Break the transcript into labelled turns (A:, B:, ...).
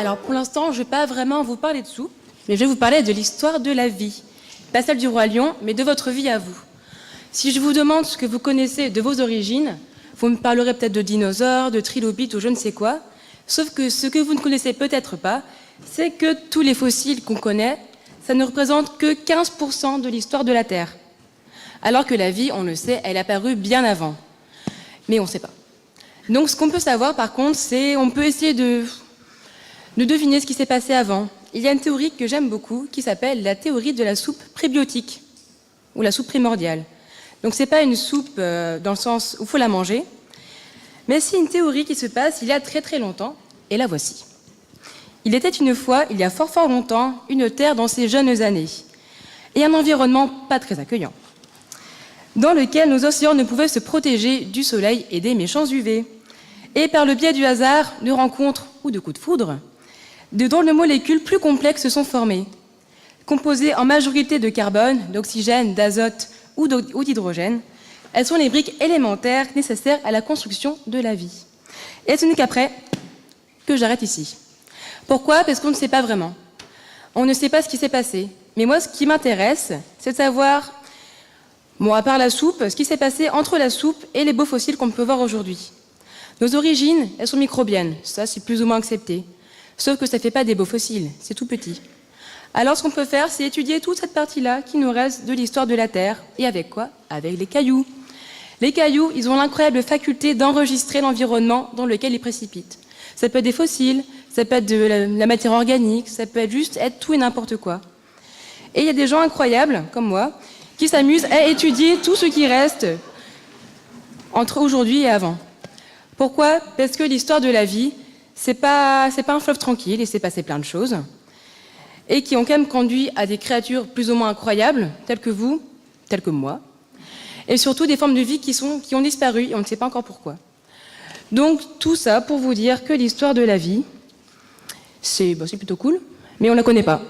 A: Alors pour l'instant, je ne vais pas vraiment vous parler de soupe, mais je vais vous parler de l'histoire de la vie. Pas celle du roi lion, mais de votre vie à vous. Si je vous demande ce que vous connaissez de vos origines, vous me parlerez peut-être de dinosaures, de trilobites ou je ne sais quoi, sauf que ce que vous ne connaissez peut-être pas, c'est que tous les fossiles qu'on connaît, ça ne représente que 15% de l'histoire de la Terre. Alors que la vie, on le sait, elle est apparue bien avant. Mais on ne sait pas. Donc ce qu'on peut savoir par contre, c'est on peut essayer de deviner ce qui s'est passé avant. Il y a une théorie que j'aime beaucoup qui s'appelle la théorie de la soupe prébiotique, ou la soupe primordiale. Donc ce n'est pas une soupe dans le sens où il faut la manger, mais c'est une théorie qui se passe il y a très très longtemps, et la voici. Il était une fois, il y a fort fort longtemps, une terre dans ses jeunes années, et un environnement pas très accueillant, dans lequel nos océans ne pouvaient se protéger du soleil et des méchants UV. Et par le biais du hasard, de rencontres ou de coups de foudre, de drôles de molécules plus complexes se sont formées, composées en majorité de carbone, d'oxygène, d'azote ou d'hydrogène. Elles sont les briques élémentaires nécessaires à la construction de la vie. Et ce n'est qu'après que j'arrête ici. Pourquoi? Parce qu'on ne sait pas vraiment. On ne sait pas ce qui s'est passé. Mais moi, ce qui m'intéresse, c'est de savoir, bon, à part la soupe, ce qui s'est passé entre la soupe et les beaux fossiles qu'on peut voir aujourd'hui. Nos origines, elles sont microbiennes. Ça, c'est plus ou moins accepté. Sauf que ça ne fait pas des beaux fossiles, c'est tout petit. Alors ce qu'on peut faire, c'est étudier toute cette partie-là qui nous reste de l'histoire de la Terre. Et avec quoi? Avec les cailloux. Les cailloux, ils ont l'incroyable faculté d'enregistrer l'environnement dans lequel ils précipitent. Ça peut être des fossiles, ça peut être de la matière organique, ça peut être juste être tout et n'importe quoi. Et il y a des gens incroyables, comme moi, qui s'amusent à étudier tout ce qui reste entre aujourd'hui et avant. Pourquoi? Parce que l'histoire de la vie, c'est pas un fleuve tranquille, il s'est passé plein de choses, et qui ont quand même conduit à des créatures plus ou moins incroyables, telles que vous, telles que moi, et surtout des formes de vie qui ont disparu, et on ne sait pas encore pourquoi. Donc tout ça pour vous dire que l'histoire de la vie, c'est plutôt cool, mais on ne la connaît pas.